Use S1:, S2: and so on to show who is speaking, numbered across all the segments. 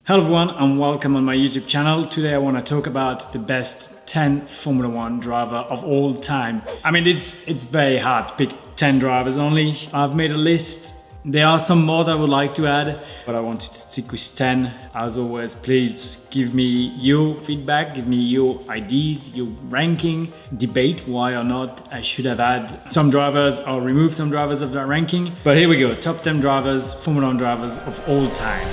S1: Hello everyone and welcome on my YouTube channel. Today I want to talk about the best 10 Formula 1 driver of all time. I mean it's very hard to pick 10 drivers only. I've made a list. There are some more that I would like to add, but I wanted to stick with 10. As always, please give me your feedback, give me your ideas, your ranking, debate why or not I should have had some drivers or remove some drivers of that ranking. But here we go, top 10 drivers, Formula 1 drivers of all time.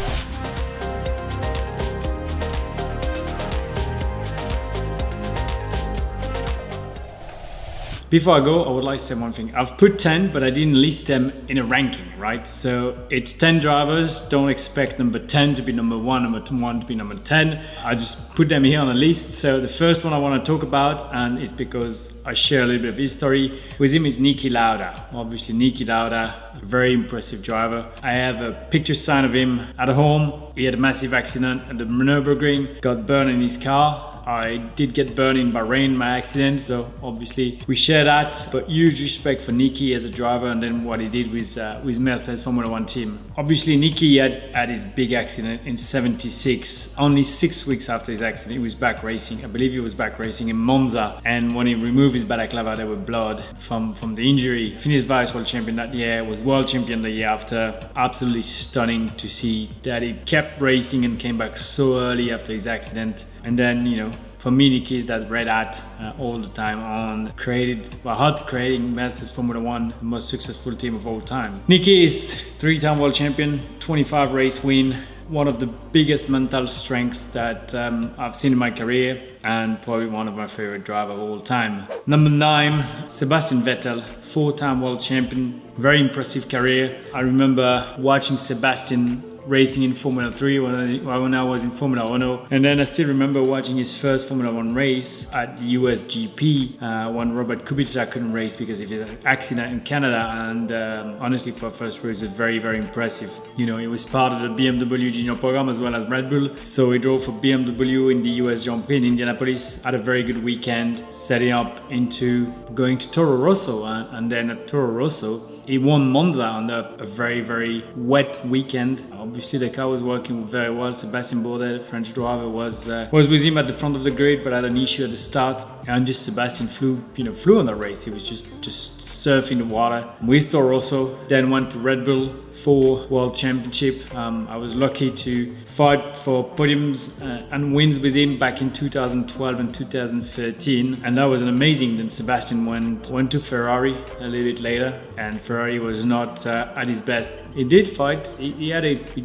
S1: Before I go, I would like to say one thing. I've put 10, but I didn't list them in a ranking, right? So it's 10 drivers. Don't expect number 10 to be number 1, number 1 to be number 10. I just put them here on a list. So the first one I want to talk about, and it's because I share a little bit of history with him, is Niki Lauda. Obviously, Niki Lauda, a very impressive driver. I have a picture sign of him at home. He had a massive accident at the Nürburgring, got burned in his car. I did get burned in Bahrain, my accident, so obviously we share that. But huge respect for Niki as a driver and then what he did with Mercedes Formula 1 team. Obviously Niki had his big accident in '76. Only 6 weeks after his accident, he was back racing. I believe he was back racing in Monza. And when he removed his balaclava, there were blood from the injury. Finished vice world champion that year, was world champion the year after. Absolutely stunning to see that he kept racing and came back so early after his accident. And then, you know, for me, Niki is that red hat all the time on creating Mercedes Formula 1, the most successful team of all time. Niki is 3-time world champion, 25 race win, one of the biggest mental strengths that I've seen in my career, and probably one of my favorite drivers of all time. Number 9, Sebastian Vettel, 4-time world champion, very impressive career. I remember watching Sebastian racing in Formula 3 when I was in Formula 1, and then I still remember watching his first Formula 1 race at the US GP when Robert Kubica couldn't race because of his accident in Canada, and honestly for a first race it was very, very impressive. You know, he was part of the BMW Junior program as well as Red Bull, so he drove for BMW in the US Grand Prix in Indianapolis, had a very good weekend, setting up into going to Toro Rosso, and then at Toro Rosso he won Monza on a very, very wet weekend. Obviously, the car was working very well. Sébastien Bourdais, the French driver, was with him at the front of the grid, but had an issue at the start. And just Sébastien flew on the race. He was just surfing the water. With Toro Rosso, then went to Red Bull for World Championship. I was lucky to fight for podiums and wins with him back in 2012 and 2013, and that was an amazing. Then Sebastian went to Ferrari a little bit later, and Ferrari was not at his best. He did fight. He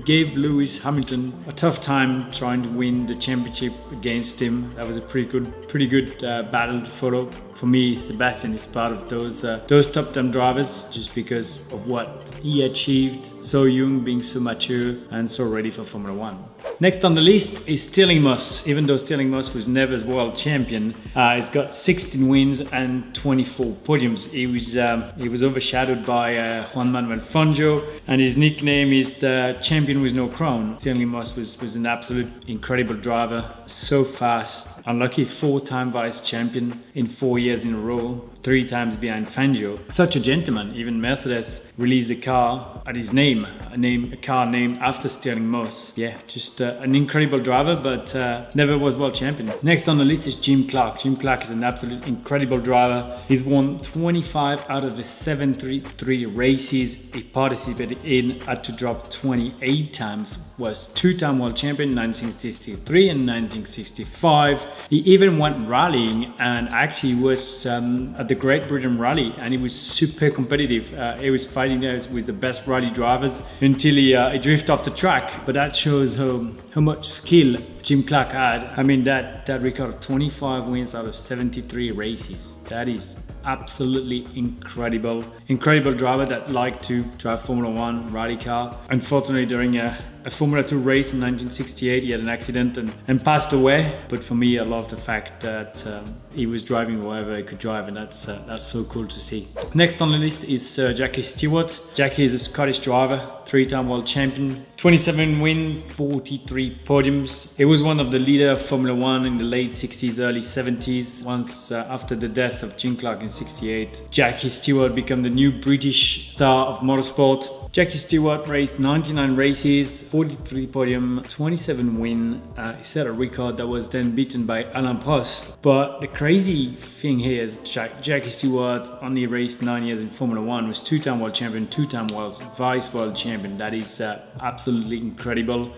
S1: gave Lewis Hamilton a tough time trying to win the championship against him. That was a pretty good battle to follow. For me, Sebastian is part of those top 10 drivers just because of what he achieved, so young, being so mature and so ready for Formula 1. Next on the list is Stirling Moss. Even though Stirling Moss was never world champion, he's got 16 wins and 24 podiums. He was overshadowed by Juan Manuel Fangio, and his nickname is the champion with no crown. Stirling Moss was an absolute incredible driver, so fast, unlucky 4-time vice champion in 4 years in a row, 3 times behind Fangio. Such a gentleman. Even Mercedes released a car at his name, a car named after Stirling Moss. Yeah, just an incredible driver, but never was world champion. Next on the list is Jim Clark. Jim Clark is an absolute incredible driver. He's won 25 out of the 73 races he participated in, had to drop 28 times, was 2-time world champion in 1963 and 1965. He even went rallying and actually was at the Great Britain Rally, and he was super competitive. He was fighting there with the best rally drivers until he drifted off the track. But that shows how much skill Jim Clark had. I mean, that record of 25 wins out of 73 races, that is absolutely incredible driver that liked to drive Formula 1 rally car. Unfortunately, during a Formula 2 race in 1968 he had an accident and passed away, but for me I love the fact that he was driving wherever he could drive, and that's so cool to see. Next on the list is Jackie Stewart. Jackie is a Scottish driver, 3-time world champion, 27 wins, 43 podiums. He was one of the leaders of Formula 1 in the late 60s, early 70s. Once after the death of Jim Clark in 68, Jackie Stewart became the new British star of motorsport. Jackie Stewart raced 99 races, 43 podium, 27 win. He set a record that was then beaten by Alain Prost. But the crazy thing here is Jackie Stewart only raced 9 years in Formula 1, was two-time world champion, two-time vice world champion. That is absolutely incredible.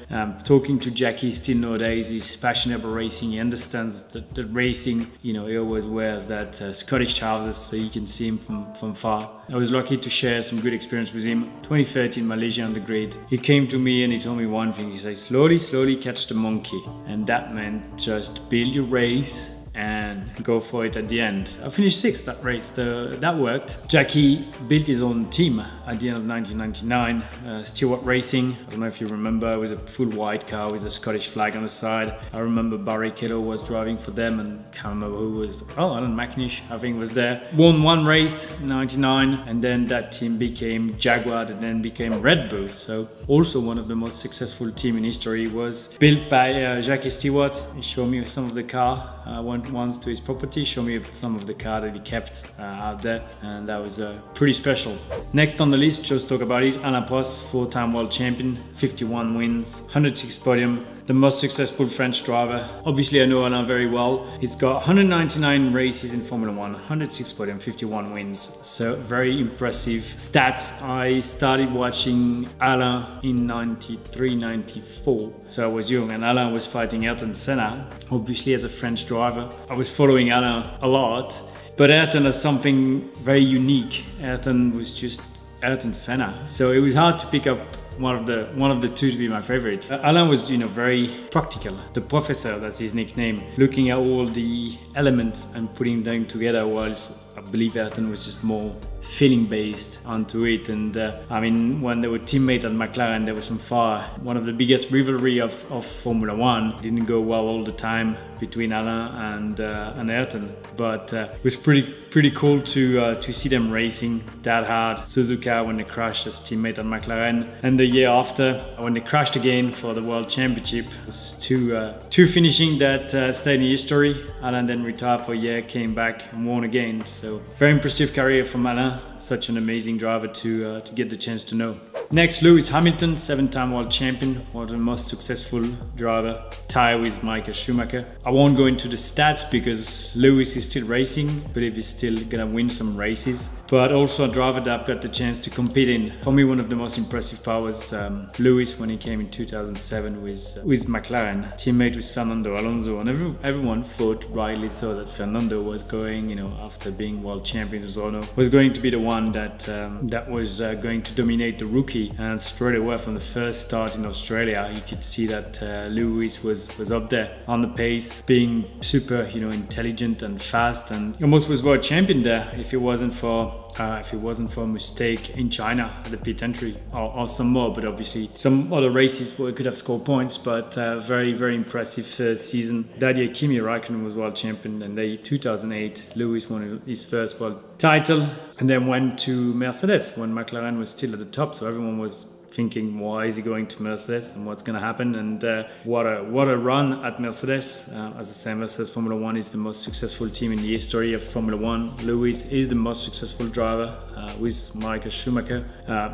S1: Talking to Jackie still nowadays, he's passionate about racing. He understands that racing, he always wears that Scottish trousers so you can see him from far. I was lucky to share some good experience with him. 2013 Malaysia on the grid. He came to me and he told me one thing. He said, slowly catch the monkey. And that meant just build your race and go for it at the end. I finished 6th that race, that worked. Jackie built his own team at the end of 1999, Stewart Racing. I don't know if you remember, it was a full white car with the Scottish flag on the side. I remember Barrichello was driving for them and can't remember who was, Alan McNish I think was there. Won one race in 99 and then that team became Jaguar and then became Red Bull. So also one of the most successful team in history was built by Jackie Stewart. He showed me some of the car. I went once to his property, showed me some of the car that he kept out there, and that was pretty special. Next on the list, just talk about it, Alain Prost, 4-time world champion, 51 wins, 106 podium, the most successful French driver. Obviously I know Alain very well. He's got 199 races in Formula 1, 106 podium, 51 wins. So very impressive stats. I started watching Alain in 93, 94. So I was young and Alain was fighting Ayrton Senna, obviously as a French driver. I was following Alain a lot, but Ayrton has something very unique. Ayrton was just Ayrton Senna. So it was hard to pick up one of the two to be my favorite. Alain was, very practical. The professor, that's his nickname, looking at all the elements and putting them together, whilst I believe Ayrton was just more feeling based onto it. And when they were teammates at McLaren, there was some far. One of the biggest rivalry of Formula 1. It didn't go well all the time between Alain and Ayrton, but it was pretty cool to see them racing that hard. Suzuka when they crashed as teammate at McLaren, and the year after when they crashed again for the World Championship. It was two finishing that stayed in history. Alain then retired for a year, came back and won again. So very impressive career from Alain. Such an amazing driver to get the chance to know. Next, Lewis Hamilton, 7-time world champion, one of the most successful driver, tie with Michael Schumacher. I won't go into the stats because Lewis is still racing. I believe he's still gonna win some races, but also a driver that I've got the chance to compete in. For me, one of the most impressive parts was Lewis when he came in 2007 with McLaren, teammate with Fernando Alonso, and everyone thought rightly so that Fernando was going, after being world champion with Renault, was going to be the one that was going to dominate the rookie. And straight away from the first start in Australia, you could see that Lewis was up there on the pace, being super, intelligent and fast, and almost was world champion there if it wasn't for a mistake in China at the pit entry, or some more. But obviously some other races where he could have scored points. But very, very impressive season. That year Kimi Räikkönen was world champion, and 2008 Lewis won his first world title, and then went to Mercedes when McLaren was still at the top. So everyone was thinking, why is he going to Mercedes and what's going to happen? And what a run at Mercedes. As I say, Mercedes Formula 1 is the most successful team in the history of Formula 1. Lewis is the most successful driver with Michael Schumacher.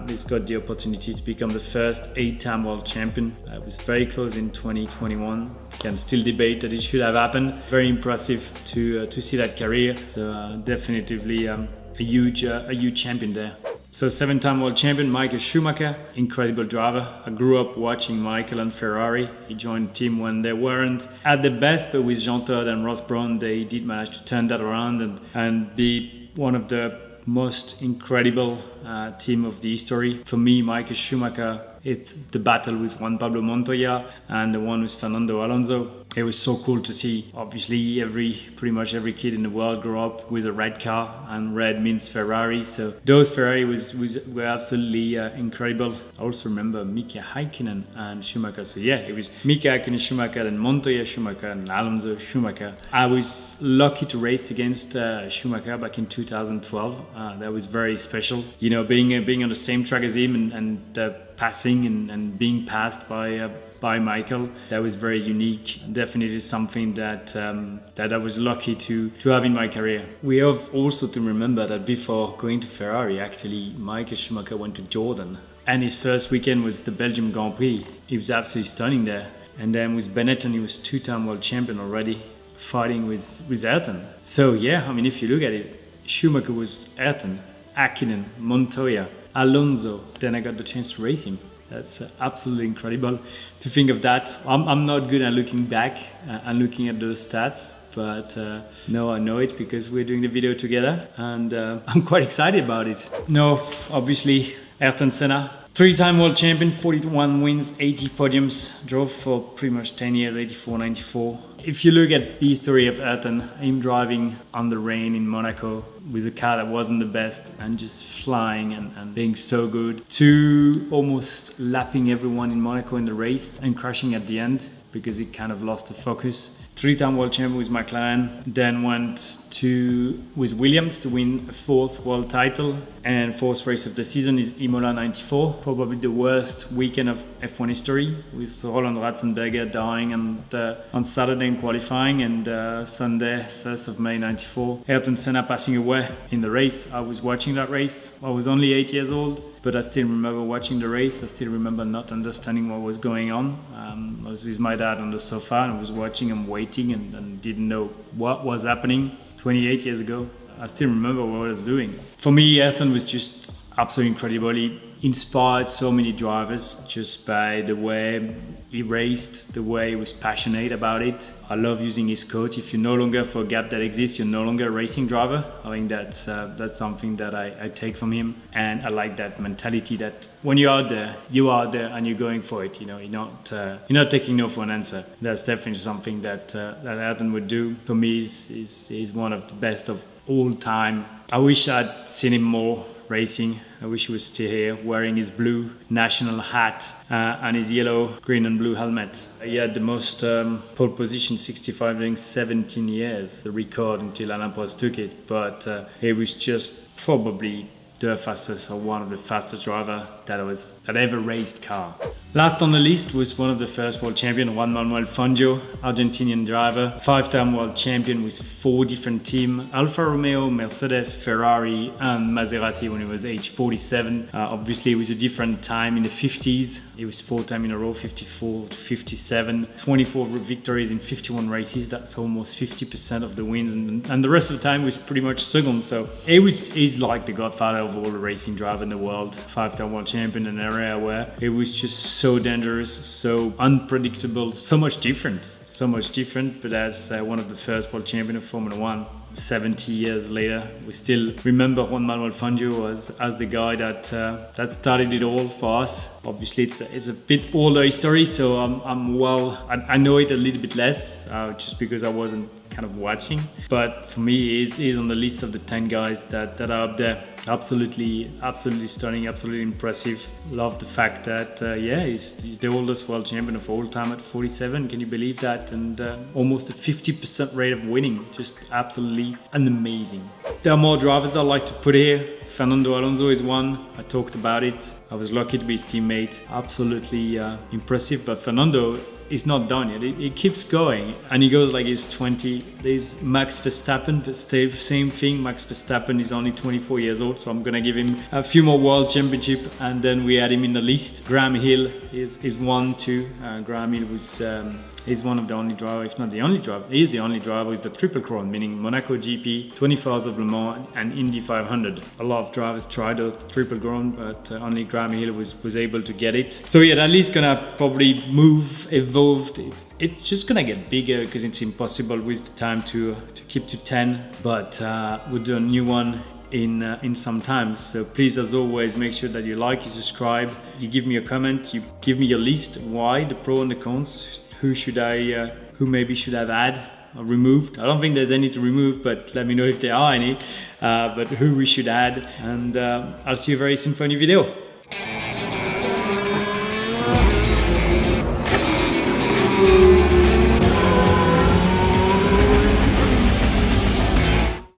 S1: He's got the opportunity to become the first 8-time world champion. It was very close in 2021. Can still debate that it should have happened. Very impressive to see that career. So definitely a huge champion there. So 7-time world champion Michael Schumacher, incredible driver. I grew up watching Michael and Ferrari. He joined the team when they weren't at their best, but with Jean Todt and Ross Brawn, they did manage to turn that around and be one of the most incredible team of the history. For me, Michael Schumacher, it's the battle with Juan Pablo Montoya and the one with Fernando Alonso. It was so cool to see. Obviously, pretty much every kid in the world grew up with a red car, and red means Ferrari. So those Ferrari were absolutely incredible. I also remember Mika Häkkinen and Schumacher. So yeah, it was Mika Häkkinen, Schumacher, and Montoya Schumacher, and Alonso Schumacher. I was lucky to race against Schumacher back in 2012. That was very special. Being on the same track as him and passing and being passed by Michael. That was very unique. Definitely something that I was lucky to have in my career. We have also to remember that before going to Ferrari, actually, Michael Schumacher went to Jordan And his first weekend was the Belgium Grand Prix. He was absolutely stunning there. And then with Benetton, he was two-time world champion already, fighting with Ayrton. So yeah, I mean, if you look at it, Schumacher was Ayrton, Hakkinen, Montoya, Alonso. Then I got the chance to race him. That's absolutely incredible to think of that. I'm not good at looking back and looking at those stats, but no, I know it because we're doing the video together, and I'm quite excited about it. No, obviously, Ayrton Senna, three-time world champion, 41 wins, 80 podiums, drove for pretty much 10 years, 84, 94. If you look at the history of Ayrton, him driving on the rain in Monaco with a car that wasn't the best and just flying and being so good, to almost lapping everyone in Monaco in the race and crashing at the end because he kind of lost the focus. Three-time world champion with McLaren, then went with Williams to win a fourth world title, and fourth race of the season is Imola 94, probably the worst weekend of F1 history, with Roland Ratzenberger dying on Saturday in qualifying, and Sunday 1st of May 94, Ayrton Senna passing away in the race. I was watching that race. I was only 8 years old, but I still remember watching the race. I still remember not understanding what was going on. I was with my dad on the sofa and I was watching and waiting and didn't know what was happening 28 years ago. I still remember what I was doing. For me, Ayrton was just absolutely incredible. He inspired so many drivers just by the way he raced, the way he was passionate about it. I love using his quote, if you're no longer for a gap that exists, you're no longer a racing driver. I think that's something that I take from him. And I like that mentality that when you're out there and you're going for it. You know, you're not taking no for an answer. That's definitely something that Ayrton would do. For me, he's one of the best of all time. I wish I'd seen him more racing. I wish he was still here wearing his blue national hat and his yellow, green and blue helmet. He had the most pole position, 65 during 17 years, the record until Alain Prost took it. But he was just probably the fastest or one of the fastest driver that ever raced car. Last on the list was one of the first world champion, Juan Manuel Fangio, Argentinian driver, 5-time world champion with 4 different teams, Alfa Romeo, Mercedes, Ferrari and Maserati when he was age 47. Obviously it was a different time in the 50s. It was 4 times in a row, 54 to 57, 24 victories in 51 races. That's almost 50% of the wins, and the rest of the time was pretty much second. So he's like the godfather of all the racing driver in the world. 5-time world champion in an area where it was just so dangerous, so unpredictable, so much different. But as one of the first world champion of Formula 1, 70 years later, we still remember Juan Manuel Fangio as the guy that started it all for us. Obviously, it's a bit older history, so I know it a little bit less, just because I wasn't kind of watching. But for me, he's on the list of the 10 guys that are up there. Absolutely stunning, absolutely impressive. Love the fact that he's the oldest world champion of all time at 47. Can you believe that? And almost a 50% rate of winning. Just absolutely amazing. There are more drivers that I like to put here. Fernando Alonso is one. I talked about it. I was lucky to be his teammate. Absolutely impressive. But Fernando is not done yet. It keeps going, and he goes like he's 20. There's Max Verstappen, but still same thing. Max Verstappen is only 24 years old, so I'm gonna give him a few more world championship, and then we add him in the list. Graham Hill is one too. Graham Hill was he's one of the only driver, if not the only driver. He's the only driver with the triple crown, meaning Monaco GP, 24 Hours of Le Mans, and Indy 500. A lot of drivers tried those triple crown, but only Graham Hill was able to get it. So yeah, that list gonna probably evolved. It's just gonna get bigger because it's impossible with the time to keep to 10. But we'll do a new one in some time. So please, as always, make sure that you like, you subscribe, you give me a comment, you give me your list, why, the pro and the cons. Who maybe should have had or removed. I don't think there's any to remove, but let me know if there are any. But who we should add. And I'll see you very soon for a new video.